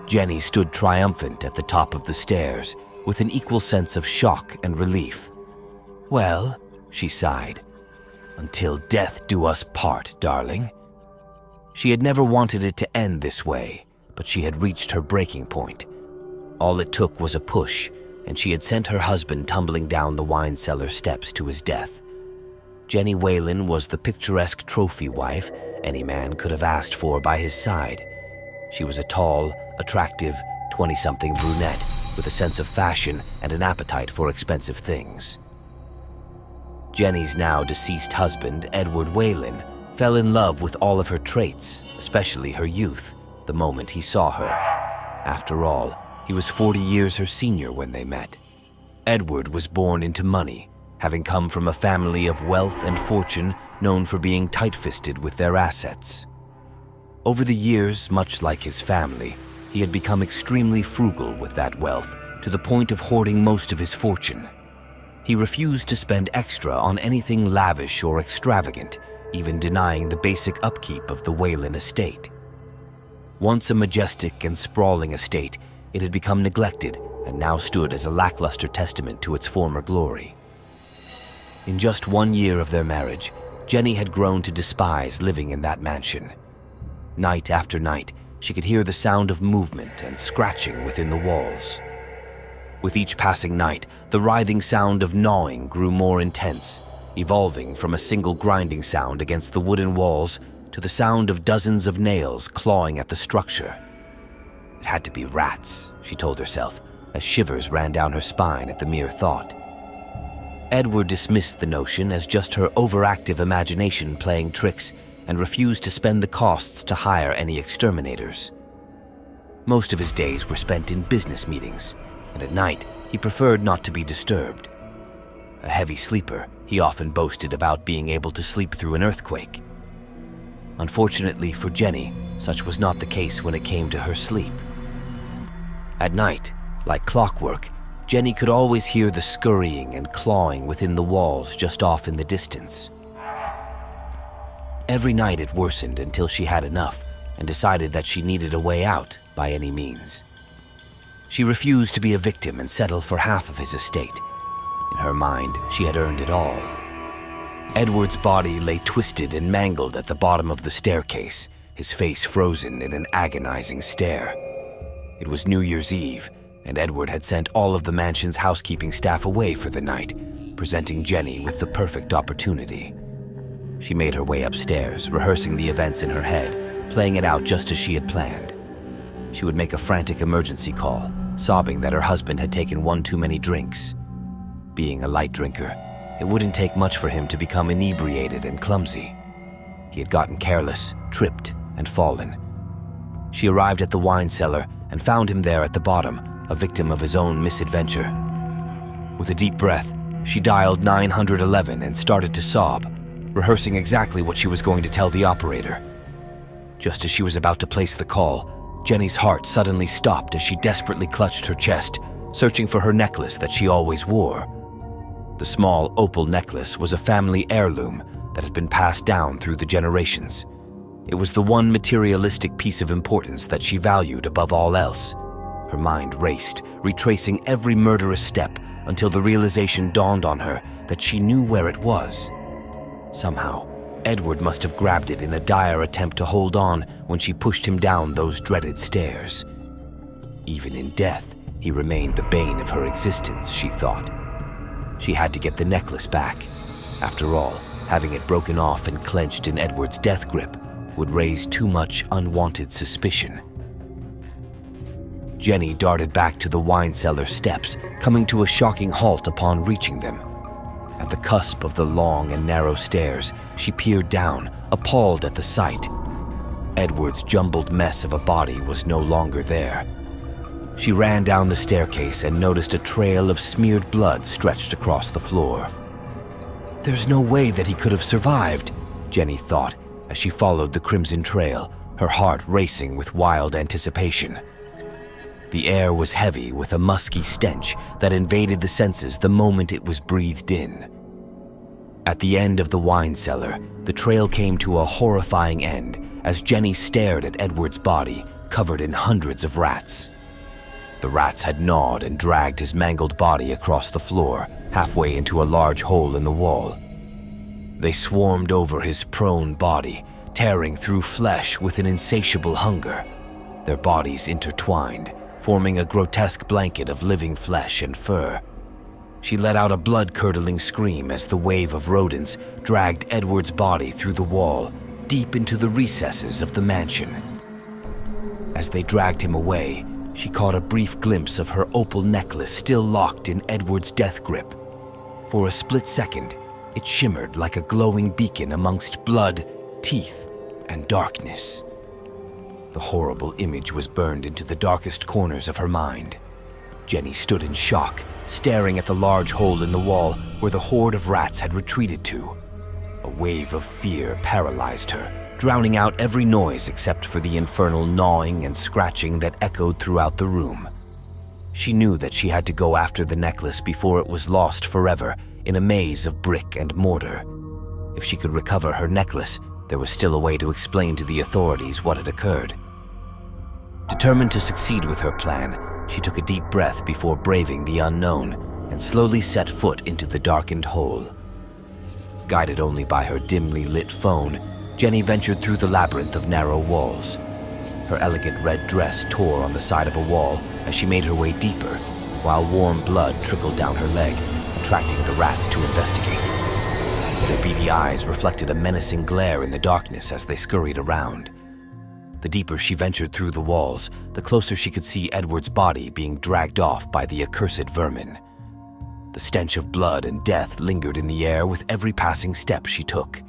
Jenny stood triumphant at the top of the stairs with an equal sense of shock and relief. "Well," she sighed, "until death do us part, darling." She had never wanted it to end this way, but she had reached her breaking point. All it took was a push, and she had sent her husband tumbling down the wine cellar steps to his death. Jenny Whalen was the picturesque trophy wife any man could have asked for by his side. She was a tall, attractive, 20-something brunette with a sense of fashion and an appetite for expensive things. Jenny's now deceased husband, Edward Whalen, fell in love with all of her traits, especially her youth, the moment he saw her. After all, he was 40 years her senior when they met. Edward was born into money, having come from a family of wealth and fortune known for being tight-fisted with their assets. Over the years, much like his family, he had become extremely frugal with that wealth, to the point of hoarding most of his fortune. He refused to spend extra on anything lavish or extravagant, even denying the basic upkeep of the Whalen estate. Once a majestic and sprawling estate, it had become neglected and now stood as a lackluster testament to its former glory. In just 1 year of their marriage, Jenny had grown to despise living in that mansion. Night after night, she could hear the sound of movement and scratching within the walls. With each passing night, the writhing sound of gnawing grew more intense, evolving from a single grinding sound against the wooden walls to the sound of dozens of nails clawing at the structure. It had to be rats, she told herself, as shivers ran down her spine at the mere thought. Edward dismissed the notion as just her overactive imagination playing tricks and refused to spend the costs to hire any exterminators. Most of his days were spent in business meetings, and at night he preferred not to be disturbed. A heavy sleeper, he often boasted about being able to sleep through an earthquake. Unfortunately for Jenny, such was not the case when it came to her sleep. At night, like clockwork, Jenny could always hear the scurrying and clawing within the walls just off in the distance. Every night it worsened until she had enough and decided that she needed a way out by any means. She refused to be a victim and settle for half of his estate. In her mind, she had earned it all. Edward's body lay twisted and mangled at the bottom of the staircase, his face frozen in an agonizing stare. It was New Year's Eve, and Edward had sent all of the mansion's housekeeping staff away for the night, presenting Jenny with the perfect opportunity. She made her way upstairs, rehearsing the events in her head, playing it out just as she had planned. She would make a frantic emergency call, sobbing that her husband had taken one too many drinks. Being a light drinker, it wouldn't take much for him to become inebriated and clumsy. He had gotten careless, tripped, and fallen. She arrived at the wine cellar and found him there at the bottom, a victim of his own misadventure. With a deep breath, she dialed 911 and started to sob, rehearsing exactly what she was going to tell the operator. Just as she was about to place the call, Jenny's heart suddenly stopped as she desperately clutched her chest, searching for her necklace that she always wore. The small opal necklace was a family heirloom that had been passed down through the generations. It was the one materialistic piece of importance that she valued above all else. Her mind raced, retracing every murderous step until the realization dawned on her that she knew where it was. Somehow, Edward must have grabbed it in a dire attempt to hold on when she pushed him down those dreaded stairs. Even in death, he remained the bane of her existence, she thought. She had to get the necklace back. After all, having it broken off and clenched in Edward's death grip would raise too much unwanted suspicion. Jenny darted back to the wine cellar steps, coming to a shocking halt upon reaching them. At the cusp of the long and narrow stairs, she peered down, appalled at the sight. Edward's jumbled mess of a body was no longer there. She ran down the staircase and noticed a trail of smeared blood stretched across the floor. There's no way that he could have survived, Jenny thought as she followed the crimson trail, her heart racing with wild anticipation. The air was heavy with a musky stench that invaded the senses the moment it was breathed in. At the end of the wine cellar, the trail came to a horrifying end as Jenny stared at Edward's body, covered in hundreds of rats. The rats had gnawed and dragged his mangled body across the floor, halfway into a large hole in the wall. They swarmed over his prone body, tearing through flesh with an insatiable hunger, their bodies intertwined, forming a grotesque blanket of living flesh and fur. She let out a blood-curdling scream as the wave of rodents dragged Edward's body through the wall, deep into the recesses of the mansion. As they dragged him away, she caught a brief glimpse of her opal necklace still locked in Edward's death grip. For a split second, it shimmered like a glowing beacon amongst blood, teeth, and darkness. The horrible image was burned into the darkest corners of her mind. Jenny stood in shock, staring at the large hole in the wall where the horde of rats had retreated to. A wave of fear paralyzed her, drowning out every noise except for the infernal gnawing and scratching that echoed throughout the room. She knew that she had to go after the necklace before it was lost forever in a maze of brick and mortar. If she could recover her necklace, there was still a way to explain to the authorities what had occurred. Determined to succeed with her plan, she took a deep breath before braving the unknown and slowly set foot into the darkened hole. Guided only by her dimly lit phone, Jenny ventured through the labyrinth of narrow walls. Her elegant red dress tore on the side of a wall as she made her way deeper, while warm blood trickled down her leg, attracting the rats to investigate. Their beady eyes reflected a menacing glare in the darkness as they scurried around. The deeper she ventured through the walls, the closer she could see Edward's body being dragged off by the accursed vermin. The stench of blood and death lingered in the air with every passing step she took.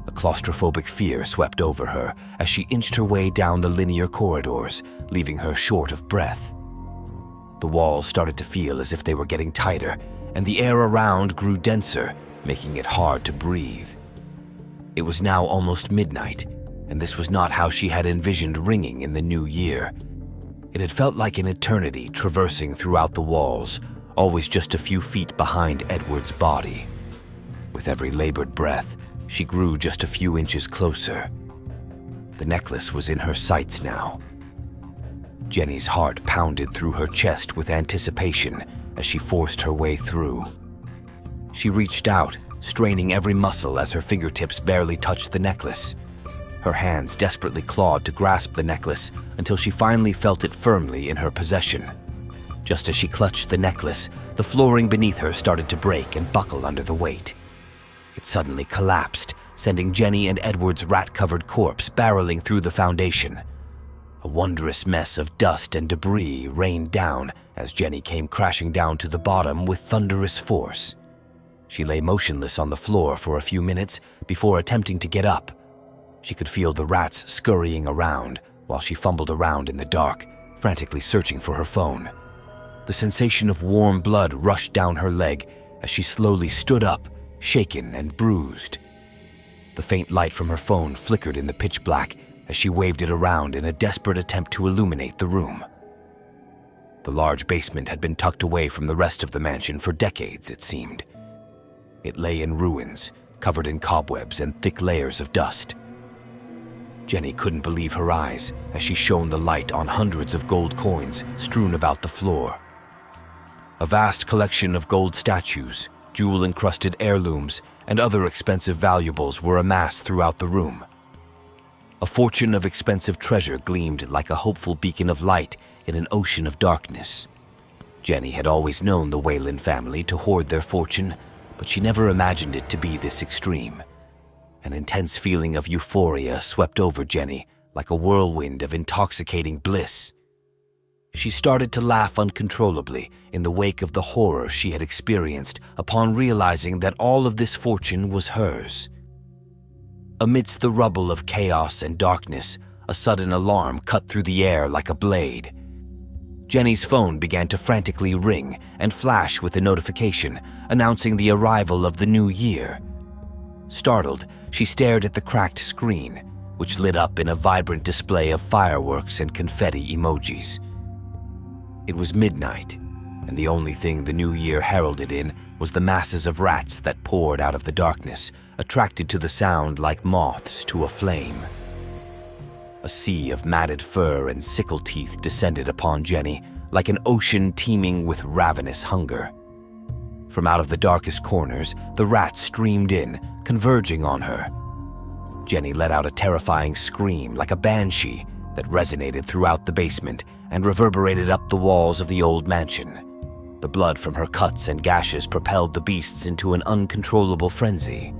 A claustrophobic fear swept over her as she inched her way down the linear corridors, leaving her short of breath. The walls started to feel as if they were getting tighter, and the air around grew denser, making it hard to breathe. It was now almost midnight, and this was not how she had envisioned ringing in the new year. It had felt like an eternity traversing throughout the walls, always just a few feet behind Edward's body. With every labored breath, she grew just a few inches closer. The necklace was in her sights now. Jenny's heart pounded through her chest with anticipation as she forced her way through. She reached out, straining every muscle as her fingertips barely touched the necklace. Her hands desperately clawed to grasp the necklace until she finally felt it firmly in her possession. Just as she clutched the necklace, the flooring beneath her started to break and buckle under the weight. It suddenly collapsed, sending Jenny and Edward's rat-covered corpse barreling through the foundation. A wondrous mess of dust and debris rained down as Jenny came crashing down to the bottom with thunderous force. She lay motionless on the floor for a few minutes before attempting to get up. She could feel the rats scurrying around while she fumbled around in the dark, frantically searching for her phone. The sensation of warm blood rushed down her leg as she slowly stood up, shaken and bruised. The faint light from her phone flickered in the pitch black as she waved it around in a desperate attempt to illuminate the room. The large basement had been tucked away from the rest of the mansion for decades, it seemed. It lay in ruins, covered in cobwebs and thick layers of dust. Jenny couldn't believe her eyes as she shone the light on hundreds of gold coins strewn about the floor. A vast collection of gold statues, jewel-encrusted heirlooms, and other expensive valuables were amassed throughout the room. A fortune of expensive treasure gleamed like a hopeful beacon of light in an ocean of darkness. Jenny had always known the Whalen family to hoard their fortune, but she never imagined it to be this extreme. An intense feeling of euphoria swept over Jenny like a whirlwind of intoxicating bliss. She started to laugh uncontrollably in the wake of the horror she had experienced upon realizing that all of this fortune was hers. Amidst the rubble of chaos and darkness, a sudden alarm cut through the air like a blade. Jenny's phone began to frantically ring and flash with a notification announcing the arrival of the new year. Startled, she stared at the cracked screen, which lit up in a vibrant display of fireworks and confetti emojis. It was midnight, and the only thing the new year heralded in was the masses of rats that poured out of the darkness, attracted to the sound like moths to a flame. A sea of matted fur and sickle teeth descended upon Jenny like an ocean teeming with ravenous hunger. From out of the darkest corners, the rats streamed in, converging on her. Jenny let out a terrifying scream like a banshee that resonated throughout the basement and reverberated up the walls of the old mansion. The blood from her cuts and gashes propelled the beasts into an uncontrollable frenzy.